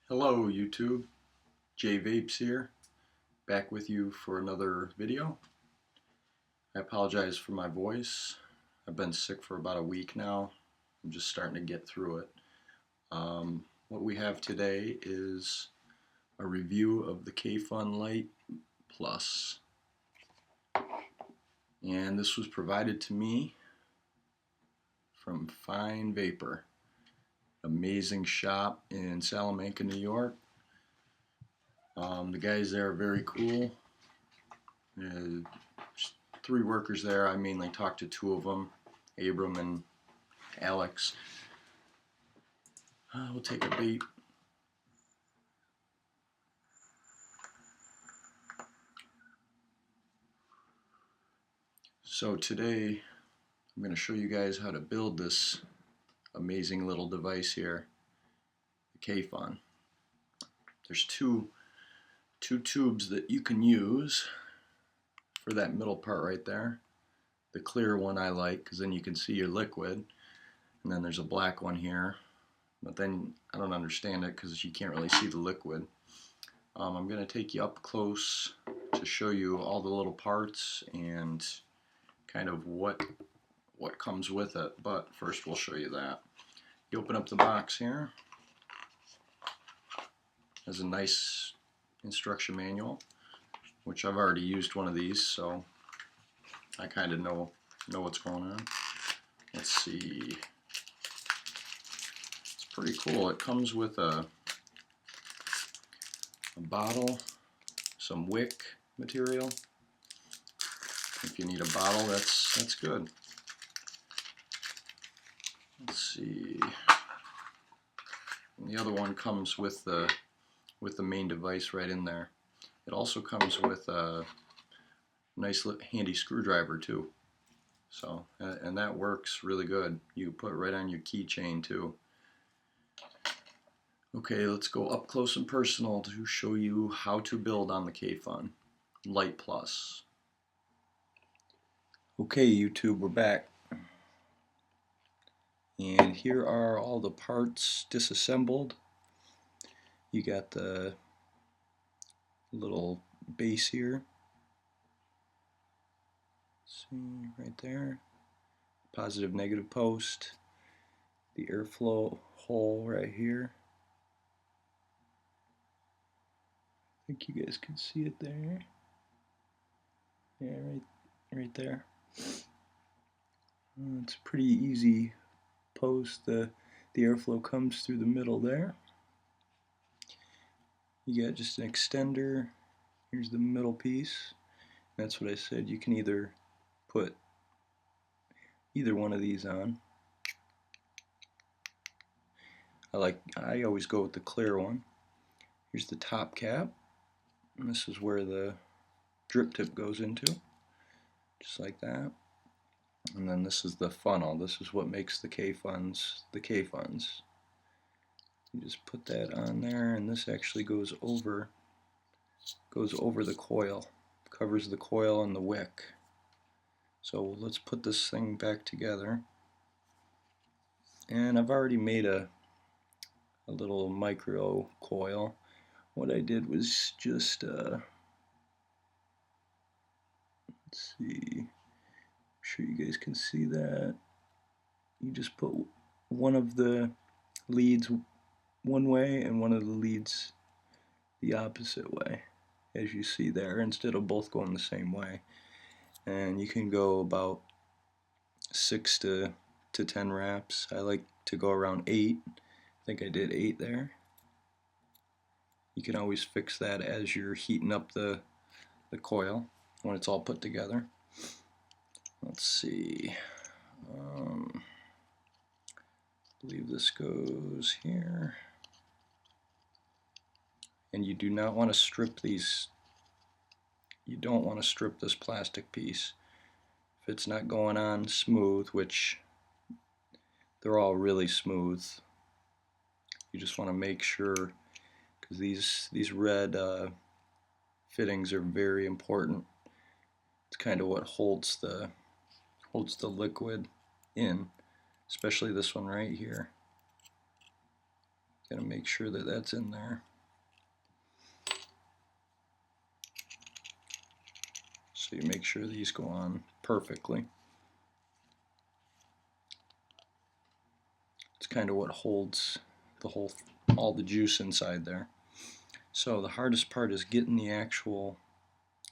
Hello YouTube, J Vapes here, back with you for another video. I apologize for my voice. I've been sick for about a week now. I'm just starting to get through it. What we have today is a review of the Kayfun Lite Plus. And this was provided to me from Fine Vapor. Amazing shop in Salamanca, New York. The guys there are very cool. There's 3 workers there. I mainly talked to 2 of them, Abram and Alex. We'll take a beat. So today I'm going to show you guys how to build this amazing little device here, the Kayfun. There's two tubes that you can use for that middle part right there. The clear one I like because then you can see your liquid, and then there's a black one here, but then I don't understand it because you can't really see the liquid. I'm going to take you up close to show you all the little parts and kind of what comes with it, but first we'll show you that. You open up the box here. There's a nice instruction manual, which I've already used one of these, so I kind of know what's going on. Let's see. It's pretty cool. It comes with a bottle, some wick material. If you need a bottle, that's good. Let's see. And the other one comes with the main device right in there. It also comes with a nice handy screwdriver too. So, and that works really good. You put it right on your keychain too. Okay, let's go up close and personal to show you how to build on the Kayfun Lite Plus. Okay, YouTube, we're back. And here are all the parts disassembled. You got the little base here. See right there. Positive negative post. The airflow hole right here. I think you guys can see it there. Yeah, right there. It's a pretty easy post. The airflow comes through the middle there. You got just an extender. Here's the middle piece. That's what I said. You can either put either one of these on. I always go with the clear one. Here's the top cap. And this is where the drip tip goes into. Just like that. And then this is the funnel. This is what makes the Kayfuns the Kayfuns. You just put that on there, and this actually goes over the coil, covers the coil and the wick. So let's put this thing back together. And I've already made a little micro coil. What I did was just let's see. I'm sure you guys can see that. You just put one of the leads one way and one of the leads the opposite way, as you see there, instead of both going the same way. And you can go about 6 to 10 wraps. I like to go around 8. I think I did 8 there. You can always fix that as you're heating up the coil when it's all put together. Let's see. I believe this goes here. And you do not want to strip these. You don't want to strip this plastic piece. If it's not going on smooth, which they're all really smooth, you just want to make sure, because these red fittings are very important. It's kind of what holds the liquid in, especially this one right here. Got to make sure that that's in there. So you make sure these go on perfectly. It's kind of what holds all the juice inside there. So the hardest part is getting the actual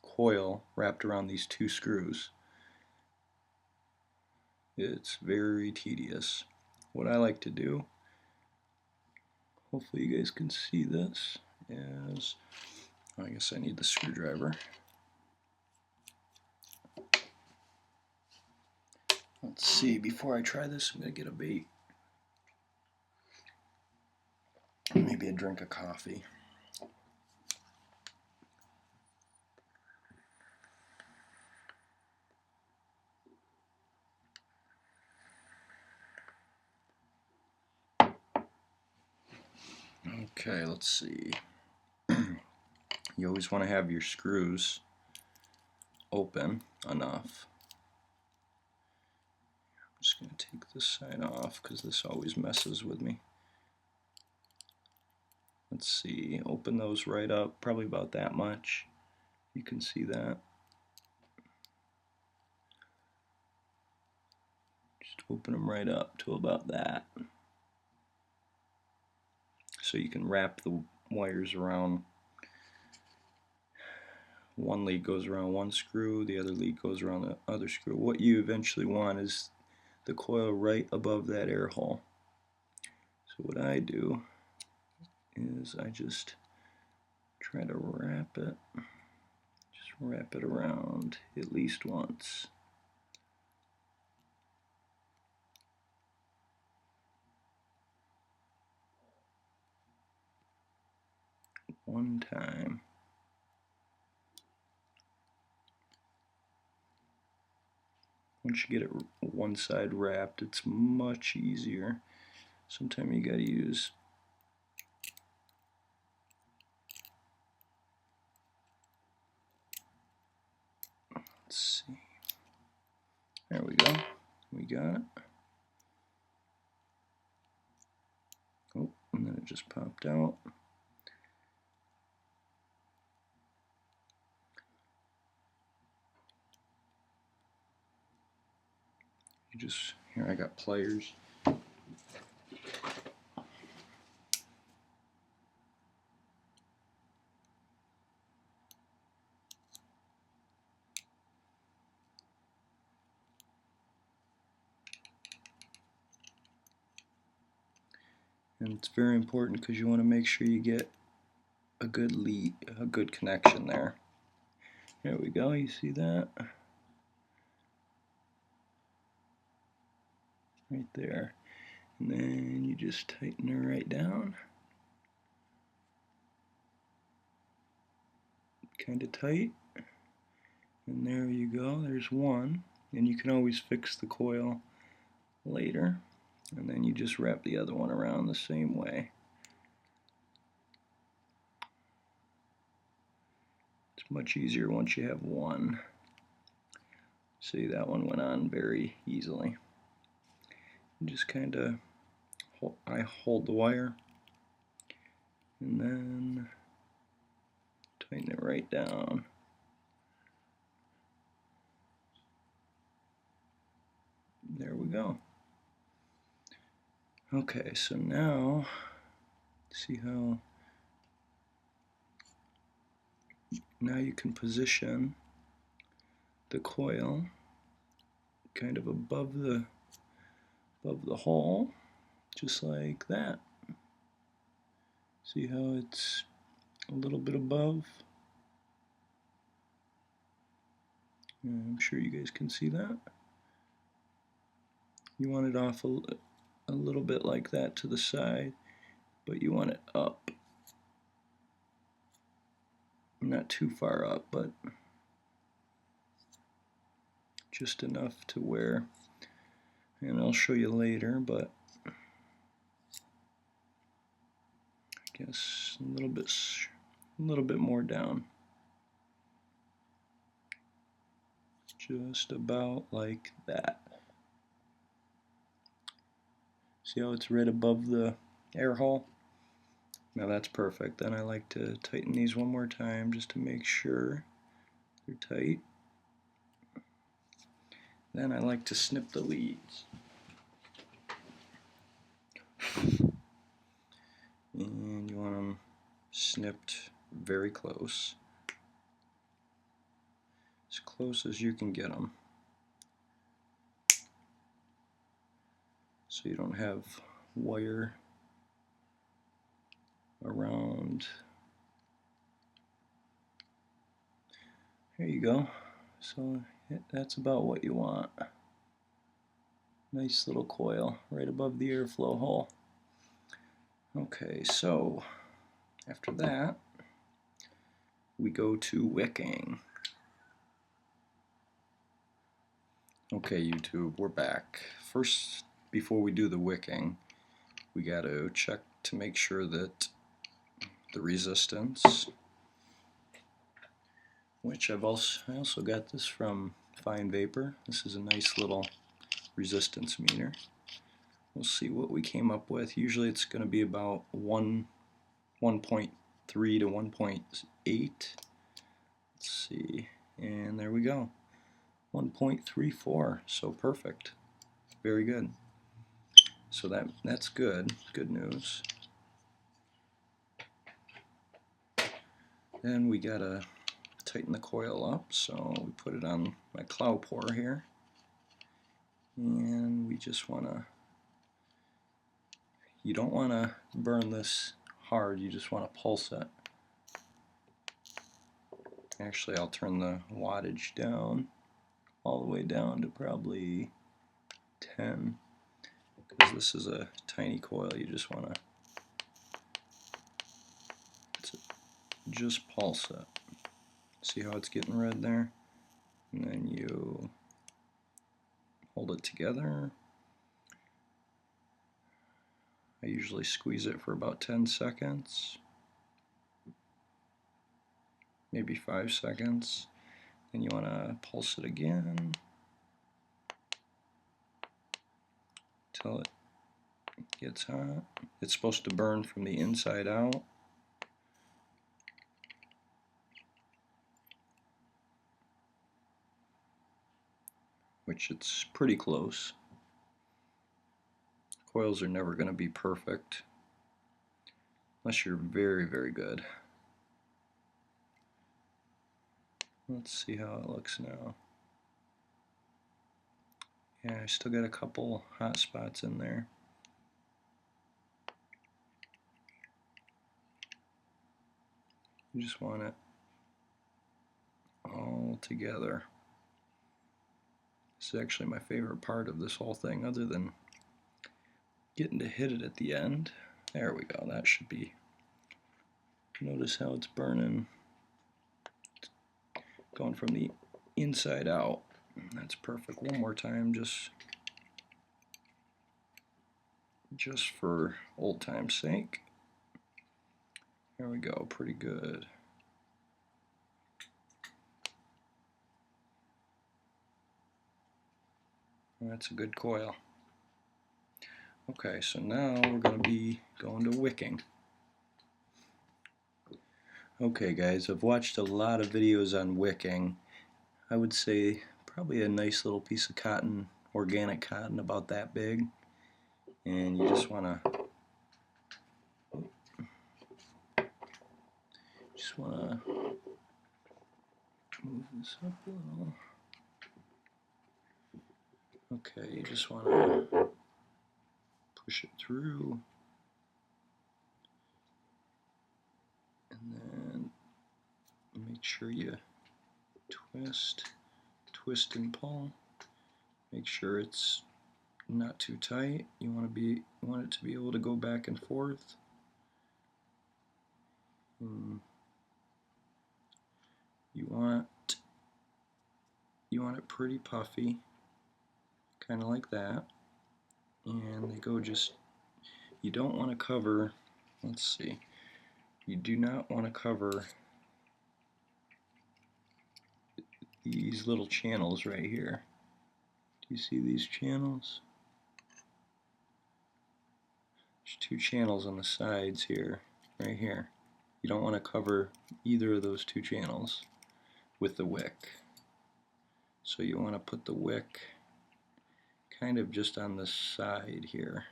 coil wrapped around these two screws. It's very tedious. What I like to do, hopefully you guys can see this, is, I guess I need the screwdriver. Let's see, before I try this, I'm going to get a bait. Maybe a drink of coffee. Okay, let's see. You always want to have your screws open enough. I'm just going to take this side off because this always messes with me. Let's see, open those right up, probably about that much. You can see that. Just open them right up to about that. So you can wrap the wires around. One lead goes around one screw, the other lead goes around the other screw. What you eventually want is the coil right above that air hole. So what I do is I just try to wrap it around at least once. One time. Once you get it one side wrapped, it's much easier. Sometimes you gotta use let's see. There we go. We got it. Oh, and then it just popped out. You just, here I got pliers. And it's very important because you want to make sure you get a good lead, a good connection there. There we go, you see that? Right there. And then you just tighten it right down. Kind of tight. And there you go, there's one. And you can always fix the coil later. And then you just wrap the other one around the same way. It's much easier once you have one. See, that one went on very easily. And just kind of, I hold the wire and then tighten it right down. There we go. Okay, so now, see how, now you can position the coil kind of above the hole, just like that. See how it's a little bit above? I'm sure you guys can see that. You want it off a little bit like that to the side, but you want it up. Not too far up, but just enough to where, and I'll show you later, but I guess a little bit more down. Just about like that. See how it's right above the air hole? Now that's perfect. Then I like to tighten these one more time just to make sure they're tight. Then I like to snip the leads. And you want them snipped very close. As close as you can get them. So you don't have wire around. There you go. So that's about what you want. Nice little coil right above the airflow hole. Okay, so after that, we go to wicking. Okay, YouTube, we're back. First, before we do the wicking, we got to check to make sure that the resistance, which I also got this from Fine Vapor. This is a nice little resistance meter. We'll see what we came up with. Usually it's going to be about 1.3 to 1.8. Let's see, and there we go. 1.34, so perfect. Very good. So that's good. Good news. Then we gotta tighten the coil up, so we put it on my clow pour here. And we just wanna, you don't wanna burn this hard, you just wanna pulse it. Actually, I'll turn the wattage down, all the way down to probably 10, because this is a tiny coil. You just wanna just pulse it. See how it's getting red there? And then you hold it together. I usually squeeze it for about 10 seconds, maybe 5 seconds. Then you want to pulse it again until it gets hot. It's supposed to burn from the inside out. Which it's pretty close. Coils are never going to be perfect unless you're very, very good. Let's see how it looks now. Yeah, I still got a couple hot spots in there. You just want it all together. This is actually my favorite part of this whole thing, other than getting to hit it at the end. There we go, that should be. Notice how it's burning, going from the inside out. That's perfect. One more time, just for old time's sake. There we go, pretty good. That's a good coil. Okay, so now we're going to be going to wicking. Okay guys, I've watched a lot of videos on wicking. I would say probably a nice little piece of cotton, organic cotton about that big. And you just want to move this up a little. Okay, you just want to push it through, and then make sure you twist and pull. Make sure it's not too tight. You want it to be able to go back and forth. You want it pretty puffy, kind of like that. And they go just, you don't want to cover, let's see, you do not want to cover these little channels right here. Do you see these channels? There's two channels on the sides here. right here. You don't want to cover either of those two channels with the wick. So you want to put the wick kind of just on the side here.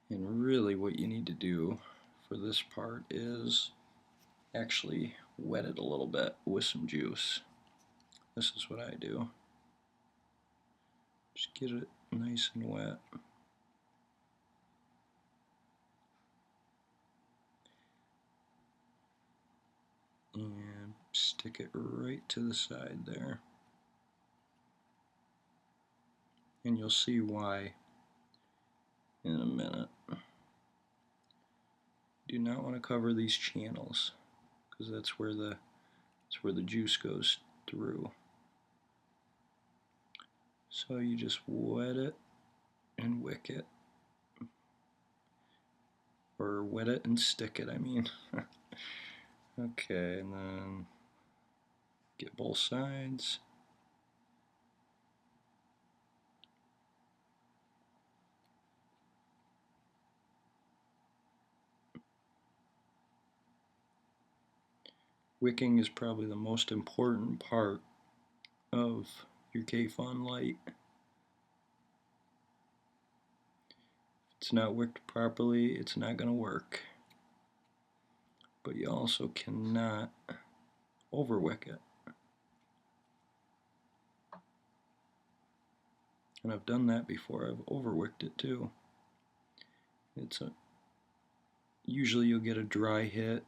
And really what you need to do for this part is actually wet it a little bit with some juice. This is what I do. Just get it nice and wet. And stick it right to the side there. And you'll see why in a minute. Do not want to cover these channels because that's where the juice goes through. So you just wet it and wick it. Or wet it and stick it, I mean. Okay, and then get both sides. Wicking is probably the most important part of your Kayfun Lite. If it's not wicked properly, it's not going to work. But you also cannot overwick it. And I've done that before. I've overwicked it too. Usually you'll get a dry hit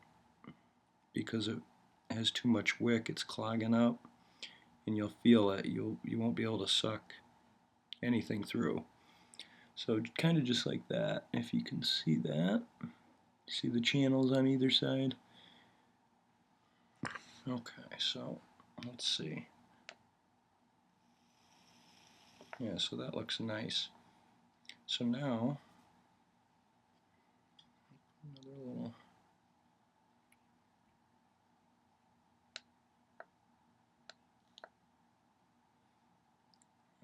because it has too much wick. It's clogging up, and you'll feel it. You won't be able to suck anything through. So kind of just like that. If you can see that, see the channels on either side. Okay, so let's see. Yeah, so that looks nice. So now, another little.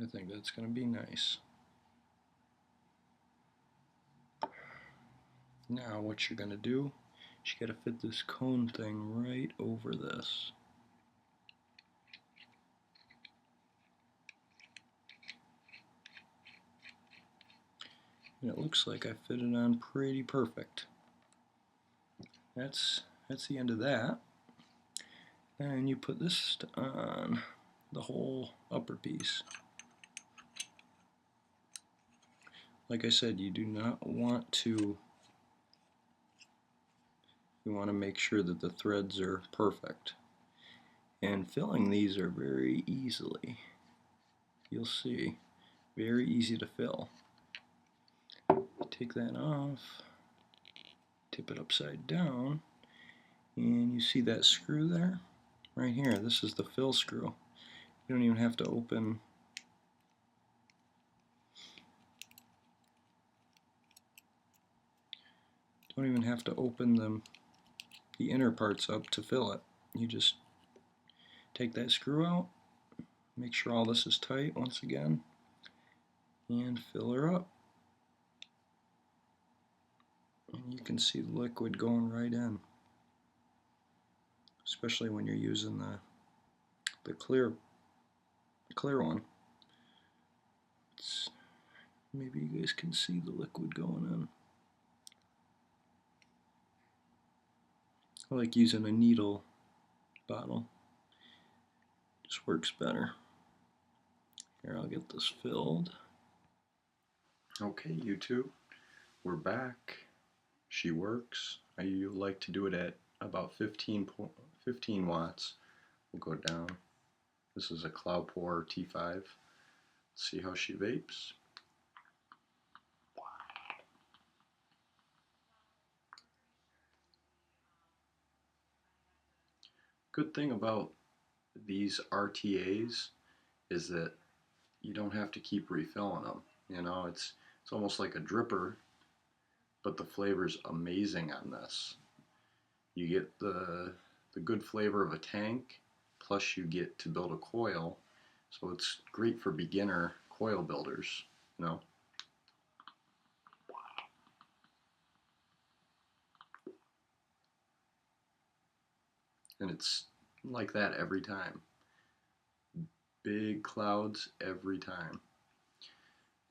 I think that's going to be nice. Now what you're going to do is you got to fit this cone thing right over this. And it looks like I fit it on pretty perfect. That's the end of that. And you put this on the whole upper piece. Like I said, you do not want to, you want to make sure that the threads are perfect. And filling these are very easily, you'll see, very easy to fill. Take that off, tip it upside down, and you see that screw there? Right here, this is the fill screw. You don't even have to open the inner parts up to fill it. You just take that screw out, make sure all this is tight once again, and fill her up. And you can see the liquid going right in, especially when you're using the clear one. Maybe you guys can see the liquid going in. I like using a needle bottle. Just works better. Here, I'll get this filled. Okay, YouTube, we're back. She works. I like to do it at about 15 watts. We'll go down. This is a Cloudpore T5. Let's see how she vapes. Good thing about these RTAs is that you don't have to keep refilling them. You know, it's almost like a dripper, but the flavor's amazing on this. You get the good flavor of a tank, plus you get to build a coil, so it's great for beginner coil builders, you know. and it's like that every time. Big clouds every time.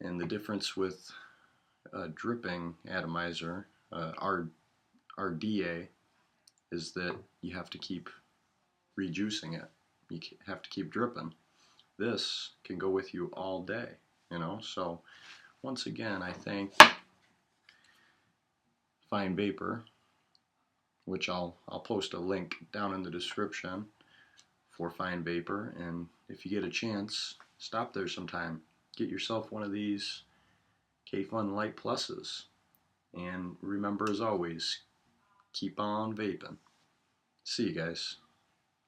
And the difference with dripping atomizer, RDA, is that you have to keep rejuicing it. You have to keep dripping. This can go with you all day, you know. So once again, I thank Fine Vapor, which I'll post a link down in the description for Fine Vapor, and if you get a chance, stop there sometime. Get yourself one of these Kayfun Lite Pluses. And remember, as always, keep on vaping. See you guys.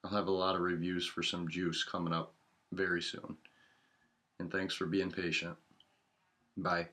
I'll have a lot of reviews for some juice coming up very soon. And thanks for being patient. Bye.